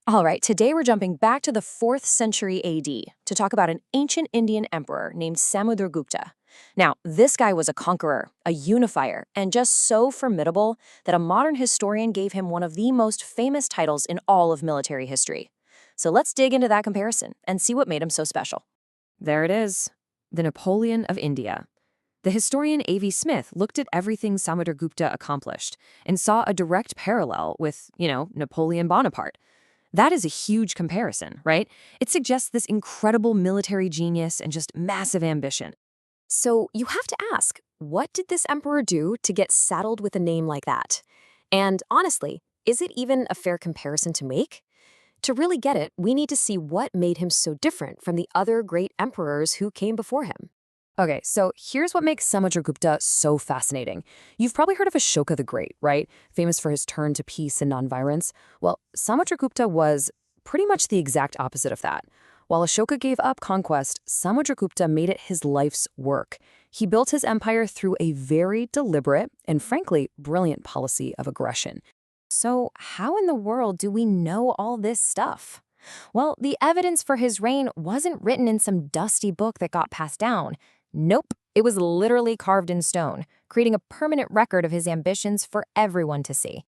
All right, today we're jumping back to the 4th century AD to talk about an ancient Indian emperor named Samudragupta. Now, this guy was a conqueror, a unifier, and just so formidable that a modern historian gave him one of the most famous titles in all of military history. So let's dig into that comparison and see what made him so special. There it is, the Napoleon of India. The historian A.V. Smith looked at everything Samudragupta accomplished and saw a direct parallel with, Napoleon Bonaparte. That is a huge comparison, right? It suggests this incredible military genius and just massive ambition. So you have to ask, what did this emperor do to get saddled with a name like that? And honestly, is it even a fair comparison to make? To really get it, we need to see what made him so different from the other great emperors who came before him. Okay, so here's what makes Samudragupta so fascinating. You've probably heard of Ashoka the Great, right? Famous for his turn to peace and nonviolence. Well, Samudragupta was pretty much the exact opposite of that. While Ashoka gave up conquest, Samudragupta made it his life's work. He built his empire through a very deliberate and frankly brilliant policy of aggression. So how in the world do we know all this stuff? Well, the evidence for his reign wasn't written in some dusty book that got passed down. Nope, it was literally carved in stone, creating a permanent record of his ambitions for everyone to see.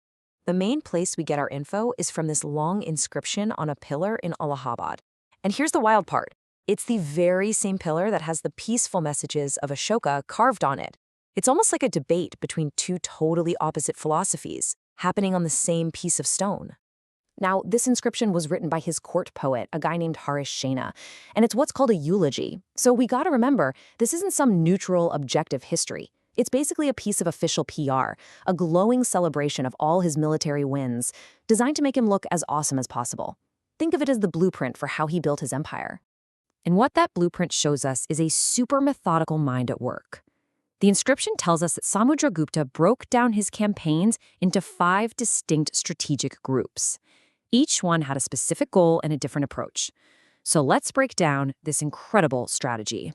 The main place we get our info is from this long inscription on a pillar in Allahabad. And here's the wild part. It's the very same pillar that has the peaceful messages of Ashoka carved on it. It's almost like a debate between two totally opposite philosophies, happening on the same piece of stone. Now, this inscription was written by his court poet, a guy named Harish Shena, and it's what's called a eulogy. So we gotta remember, this isn't some neutral, objective history. It's basically a piece of official PR, a glowing celebration of all his military wins, designed to make him look as awesome as possible. Think of it as the blueprint for how he built his empire. And what that blueprint shows us is a super methodical mind at work. The inscription tells us that Samudragupta broke down his campaigns into 5 distinct strategic groups. Each one had a specific goal and a different approach. So let's break down this incredible strategy.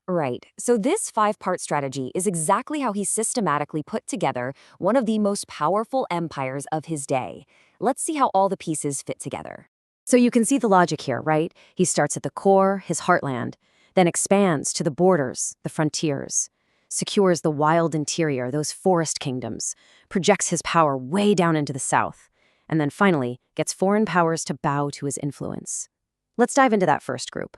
Right, so this 5-part strategy is exactly how he systematically put together one of the most powerful empires of his day. Let's see how all the pieces fit together. So you can see the logic here, right? He starts at the core, his heartland, then expands to the borders, the frontiers, secures the wild interior, those forest kingdoms, projects his power way down into the south, and then finally gets foreign powers to bow to his influence. Let's dive into that first group.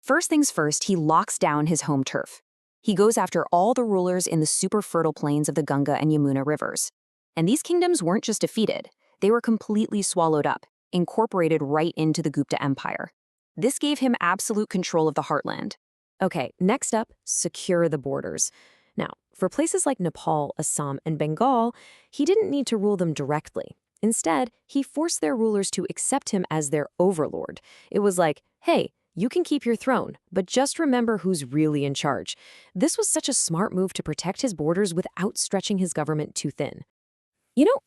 First things first, he locks down his home turf. He goes after all the rulers in the super fertile plains of the Ganga and Yamuna rivers. And these kingdoms weren't just defeated, they were completely swallowed up, incorporated right into the Gupta Empire. This gave him absolute control of the heartland. Okay, next up, secure the borders. Now, for places like Nepal, Assam, and Bengal, he didn't need to rule them directly. Instead, he forced their rulers to accept him as their overlord. It was like, hey, you can keep your throne, but just remember who's really in charge. This was such a smart move to protect his borders without stretching his government too thin.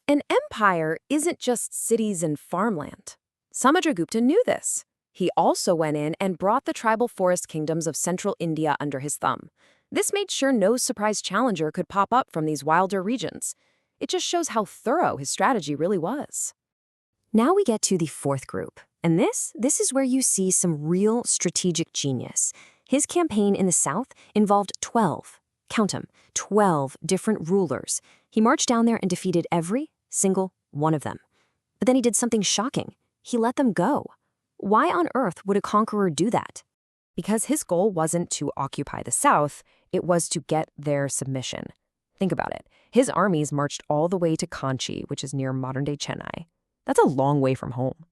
An empire isn't just cities and farmland. Samudragupta knew this. He also went in and brought the tribal forest kingdoms of central India under his thumb. This made sure no surprise challenger could pop up from these wilder regions. It just shows how thorough his strategy really was. Now we get to the 4th group, and this is where you see some real strategic genius. His campaign in the south involved 12, count 'em, 12 different rulers. He marched down there and defeated every single one of them. But then he did something shocking. He let them go. Why on earth would a conqueror do that? Because his goal wasn't to occupy the south, it was to get their submission. Think about it. His armies marched all the way to Kanchi, which is near modern-day Chennai. That's a long way from home.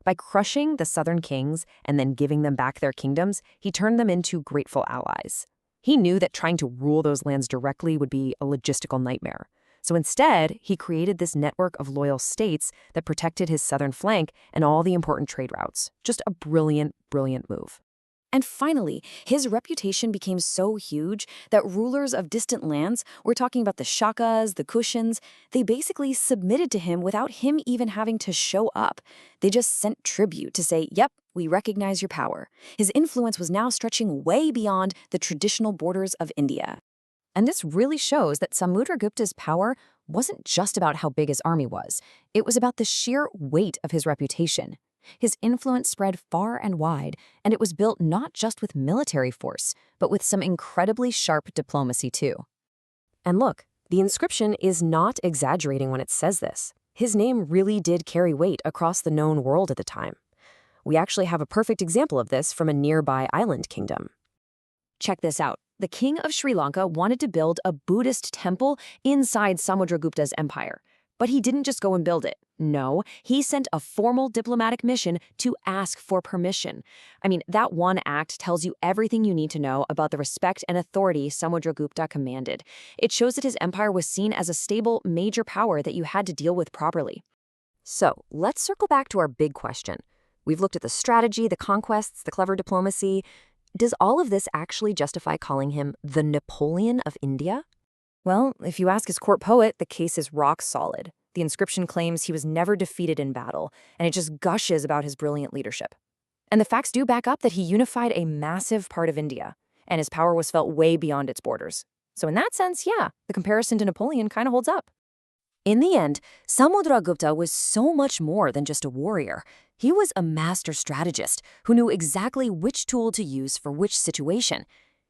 By crushing the southern kings and then giving them back their kingdoms, he turned them into grateful allies. He knew that trying to rule those lands directly would be a logistical nightmare. So instead, he created this network of loyal states that protected his southern flank and all the important trade routes. Just a brilliant, brilliant move. And finally, his reputation became so huge that rulers of distant lands, we're talking about the Shakas, the Kushans, they basically submitted to him without him even having to show up. They just sent tribute to say, yep, we recognize your power. His influence was now stretching way beyond the traditional borders of India. And this really shows that Samudragupta's power wasn't just about how big his army was. It was about the sheer weight of his reputation. His influence spread far and wide, and it was built not just with military force, but with some incredibly sharp diplomacy too. And look, the inscription is not exaggerating when it says this. His name really did carry weight across the known world at the time. We actually have a perfect example of this from a nearby island kingdom. Check this out. The king of Sri Lanka wanted to build a Buddhist temple inside Samudragupta's empire. But he didn't just go and build it. No, he sent a formal diplomatic mission to ask for permission. I mean, that one act tells you everything you need to know about the respect and authority Samudragupta commanded. It shows that his empire was seen as a stable, major power that you had to deal with properly. So, let's circle back to our big question. We've looked at the strategy, the conquests, the clever diplomacy. Does all of this actually justify calling him the Napoleon of India? Well, if you ask his court poet, the case is rock solid. The inscription claims he was never defeated in battle, and it just gushes about his brilliant leadership. And the facts do back up that he unified a massive part of India, and his power was felt way beyond its borders. So in that sense, yeah, the comparison to Napoleon kind of holds up. In the end, Samudragupta was so much more than just a warrior. He was a master strategist who knew exactly which tool to use for which situation.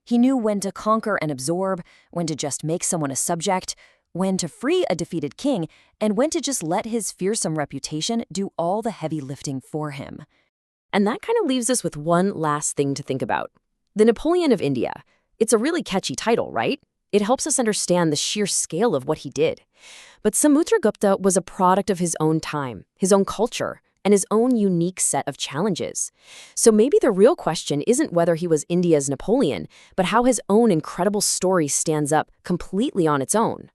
He knew when to conquer and absorb, when to just make someone a subject, when to free a defeated king, and when to just let his fearsome reputation do all the heavy lifting for him. And that kind of leaves us with one last thing to think about. The Napoleon of India. It's a really catchy title, right? It helps us understand the sheer scale of what he did. But Samudragupta was a product of his own time, his own culture, and his own unique set of challenges. So maybe the real question isn't whether he was India's Napoleon, but how his own incredible story stands up completely on its own.